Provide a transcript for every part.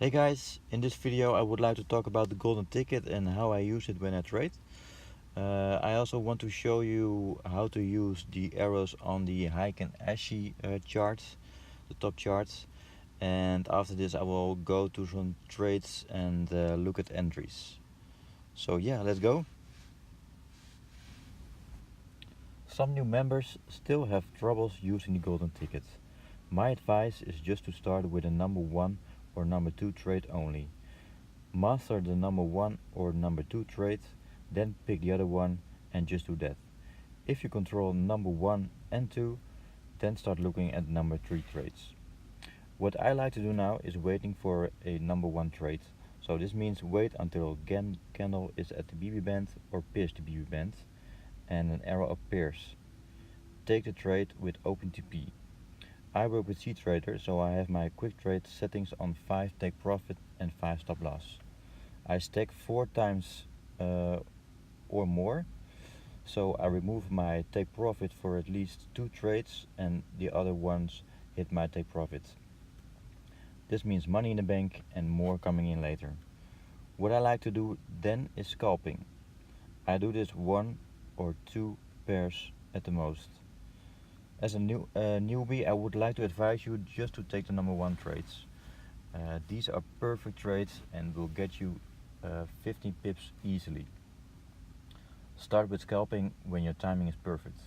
Hey guys, in this video I would like to talk about the golden ticket and how I use it when I trade. I also want to show you how to use the arrows on the Heiken and Ashi charts, the top charts, and after this I will go to some trades and look at entries. So yeah, let's go. Some new members still have troubles using the golden ticket. My advice is just to start with a number 1 or number 2 trade only. Master the number 1 or number 2 trade, then pick the other one and just do that. If you control number 1 and 2, then start looking at number 3 trades. What I like to do now is waiting for a number 1 trade. So this means wait until candle is at the BB band or pierce the BB band and an arrow appears. Take the trade with open TP. I work with C-Trader, so I have my quick trade settings on 5 take profit and 5 stop loss. I stack 4 times or more, so I remove my take profit for at least 2 trades and the other ones hit my take profit. This means money in the bank and more coming in later. What I like to do then is scalping. I do this 1 or 2 pairs at the most. As a newbie, I would like to advise you just to take the number 1 trades. These are perfect trades and will get you 15 pips easily. Start with scalping when your timing is perfect.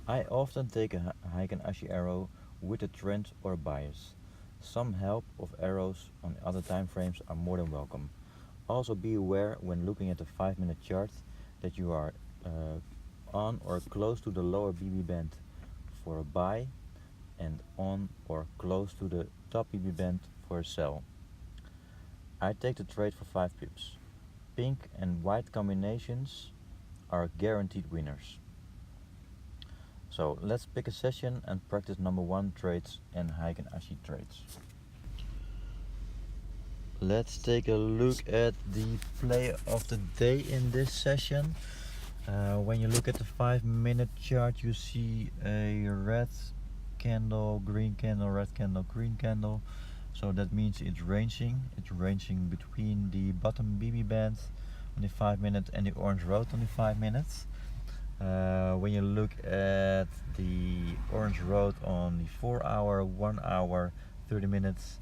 I often take a Heiken Ashi arrow with a trend or a bias. Some help of arrows on other time frames are more than welcome. Also be aware when looking at the 5-minute chart that you are on or close to the lower BB band for a buy and on or close to the top BB band for a sell. I take the trade for 5 pips. Pink and white combinations are guaranteed winners. So let's pick a session and practice number 1 trades and Heiken Ashi trades. Let's take a look at the play of the day in this session. When you look at the 5-minute chart, you see a red candle, green candle, red candle, green candle. So that means it's ranging. It's ranging between the bottom BB band on the 5-minute and the orange road on the 5 minutes. When you look at the orange road on the 4-hour, 1 hour, 30 minutes,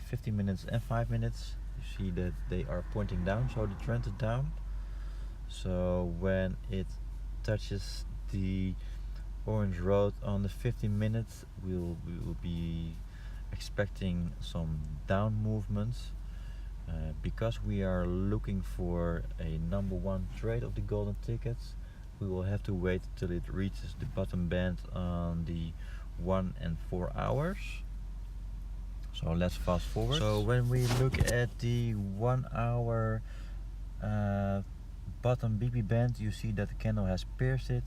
15 minutes and 5 minutes, you see that they are pointing down, so the trend is down. So when it touches the orange road on the 15 minutes, we will be expecting some down movements. Because we are looking for a number 1 trade of the golden tickets, we will have to wait till it reaches the bottom band on the 1 and 4 hours. So let's fast forward. So when we look at the 1 hour bottom BB band, you see that the candle has pierced it.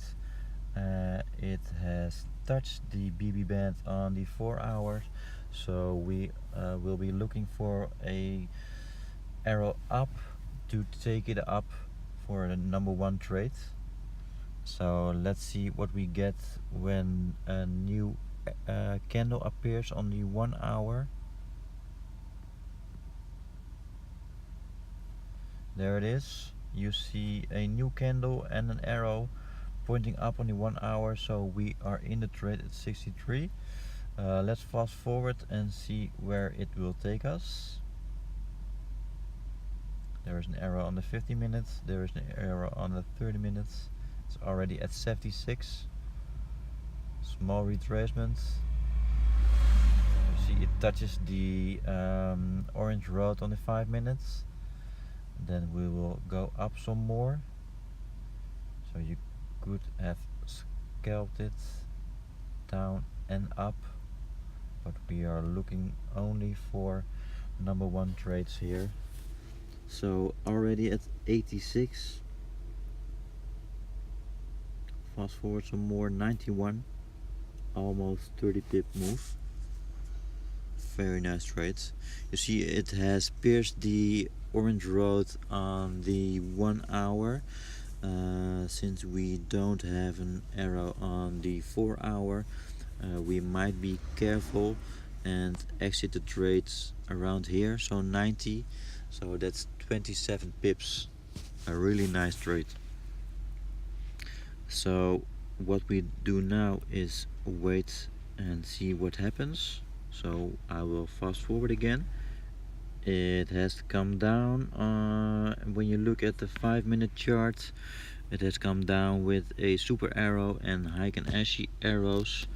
It has touched the BB band on the 4 hours. So we will be looking for a arrow up to take it up for the number 1 trade. So let's see what we get when a new candle appears on the 1 hour. There it is. You see a new candle and an arrow pointing up on the 1 hour, so we are in the trade at 63. Let's fast forward and see where it will take us. There is an arrow on the 50 minutes, there is an arrow on the 30 minutes. It's already at 76. Small retracement. You see it touches the orange road on the 5 minutes. Then we will go up some more. So you could have scalped it down and up, but we are looking only for number 1 trades here. So already at 86. Fast forward some more, 91. Almost 30 pip move. Very nice trades. You see it has pierced the orange road on the 1 hour. since we don't have an arrow on the 4 hour, we might be careful and exit the trades around here, so 90, so that's 27 pips, a really nice trade. So what we do now is wait and see what happens. So I will fast forward again. It has come down. When you look at the 5-minute chart, it has come down with a super arrow and Heiken-Ashi arrows.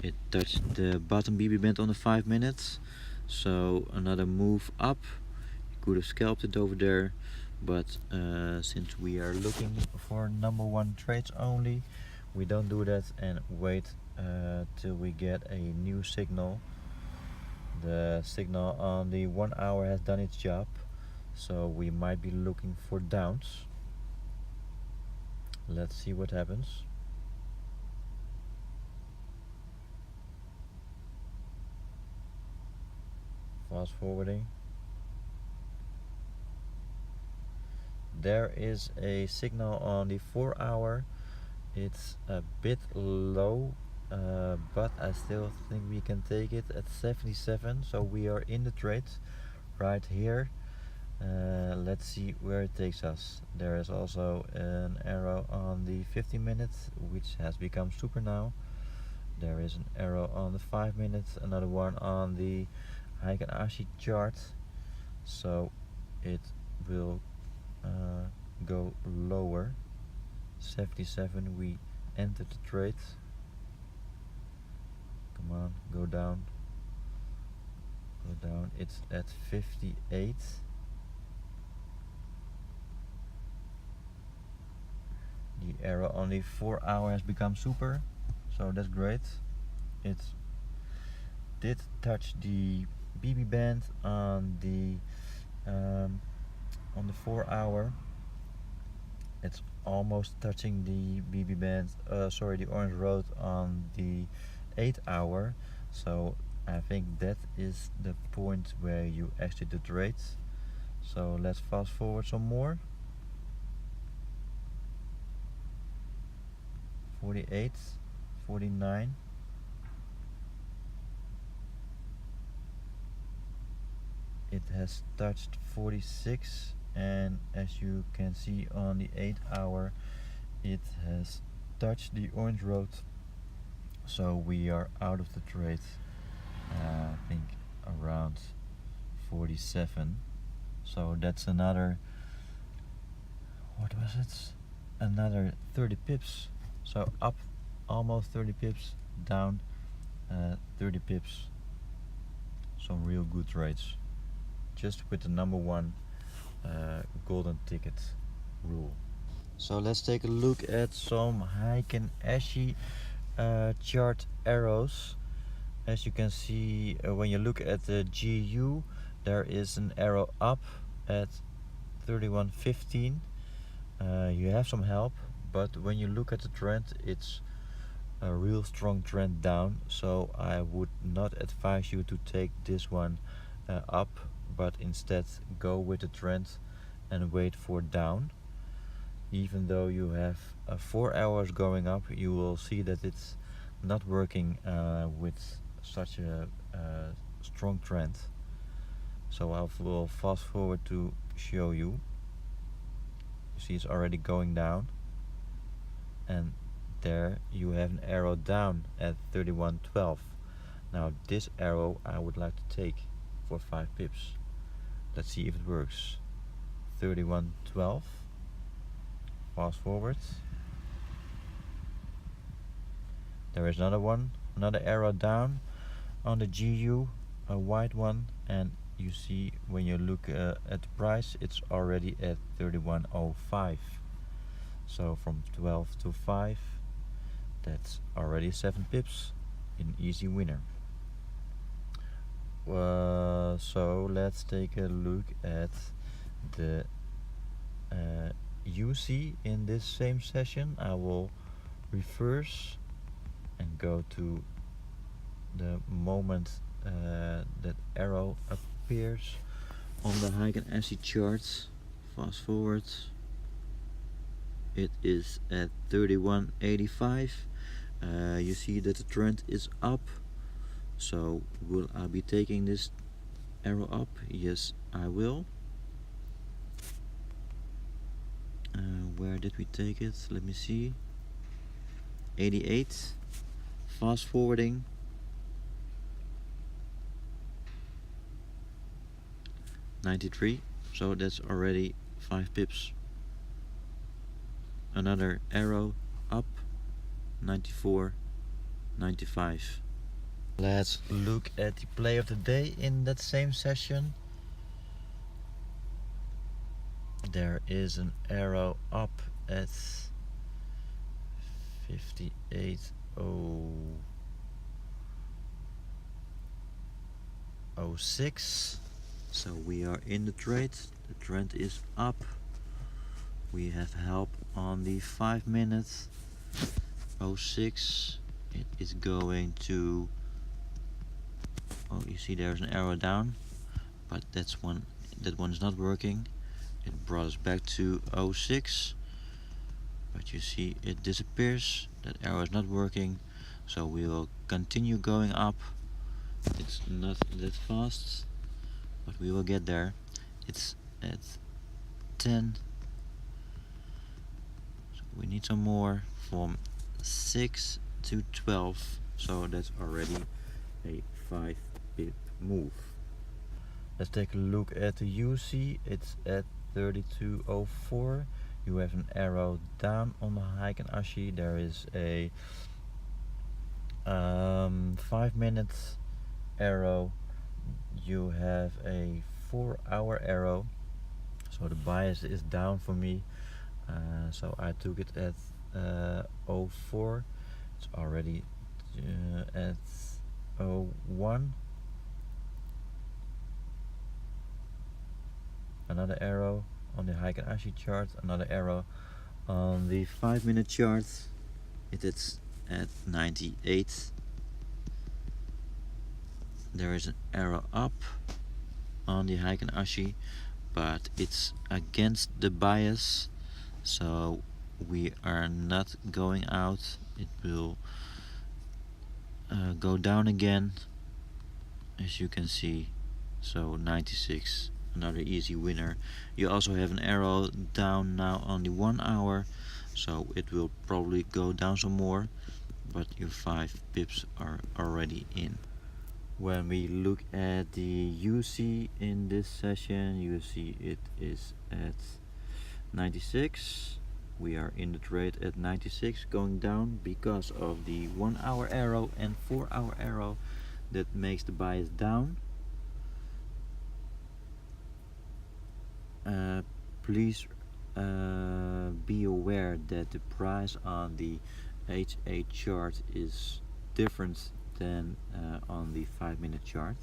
It touched the bottom BB band on the 5 minutes, so another move up. You could have scalped it over there, but since we are looking for number 1 trades only, we don't do that and wait till we get a new signal. The signal on the 1 hour has done its job, so we might be looking for downs. Let's see what happens. Fast forwarding. There is a signal on the 4 hour. It's a bit low, but I still think we can take it at 77, so we are in the trade right here. Let's see where it takes us. There is also an arrow on the 50 minutes, which has become super now. There is an arrow on the 5 minutes, another one on the Heiken-Ashi chart, so it will go lower. 77, we entered the trade. Come on, go down. Go down. It's at 58. The arrow on the 4 hour has become super, so that's great. It did touch the BB band on the 4 hour. It's almost touching the BB band, the orange road on the 8 hour. So I think that is the point where you exit the trade. So let's fast forward some more. 48, 49. It has touched 46, and as you can see on the 8 hour, it has touched the orange road, so we are out of the trade. I think around 47, so that's another, what was it, another 30 pips. So up almost 30 pips, down 30 pips. Some real good trades, just with the number 1 golden ticket rule. So let's take a look at some Heiken-Ashi chart arrows. As you can see, when you look at the GU, there is an arrow up at 31.15. You have some help, but when you look at the trend, it's a real strong trend down, so I would not advise you to take this one up, but instead go with the trend and wait for down. Even though you have 4 hours going up, you will see that it's not working with such a strong trend. So I will fast forward to show you. You see it's already going down, and there you have an arrow down at 31.12. Now this arrow I would like to take for 5 pips. Let's see if it works. 31.12. Fast forward. There is another one, another arrow down on the GU, a white one, and you see when you look at the price, it's already at 31.05. So from 12 to 5, that's already 7 pips, an easy winner. So let's take a look at the UC in this same session. I will reverse and go to the moment that arrow appears on the Heiken-Ashi charts. Fast forward. it is at 31.85. You see that the trend is up. So will I be taking this arrow up? Yes, I will. Where did we take it? Let me see. 88. Fast forwarding. 93. So that's already 5 pips. Another arrow up. 94. 95. Let's look at the play of the day in that same session. There is an arrow up at 58.06. So we are in the trade. The trend is up. We have help on the 5 minutes. 06. It is going to, oh, you see there's an arrow down, but that one is not working. It brought us back to 06, but you see it disappears. That arrow is not working, so we will continue going up. It's not that fast, but we will get there. It's at 10, so we need some more from 6 to 12, so that's already a 5 pip move. Let's take a look at the UC. It's at 32.04. You have an arrow down on the Heiken Ashi. There is a 5 minutes arrow. You have a 4-hour arrow. So the bias is down for me. So I took it at 04. It's already at 01. Another arrow on the Heiken Ashi chart, another arrow on the 5 minute chart. It is at 98. There is an arrow up on the Heiken Ashi, but it's against the bias, so we are not going out. It will go down again, as you can see. So 96. Another easy winner. You also have an arrow down now on the 1 hour, so it will probably go down some more, but your 5 pips are already in. When we look at the UC in this session, you see it is at 96. We are in the trade at 96, going down because of the 1 hour arrow and 4 hour arrow that makes the bias down. Please be aware that the price on the H8 chart is different than on the 5 minute chart.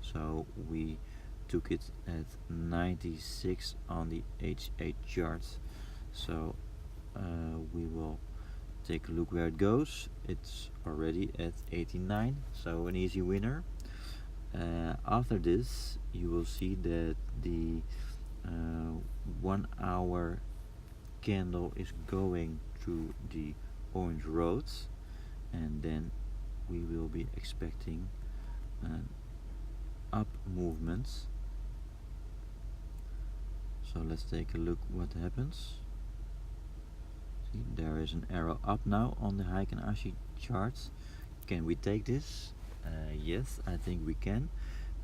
So we took it at 96 on the H8 chart. So we will take a look where it goes. It's already at 89, so an easy winner. After this, you will see that the 1 hour candle is going through the orange roads, and then we will be expecting an up movement. So let's take a look what happens. See, there is an arrow up now on the Heiken Ashi charts. Can we take this? Yes, I think we can,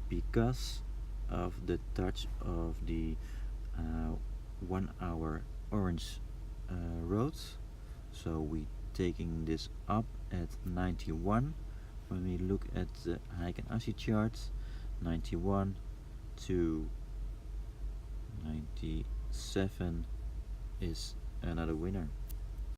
because of the touch of the 1 hour orange roads. So we taking this up at 91. When we look at the Heiken Ashi charts, 91 to 97 is another winner.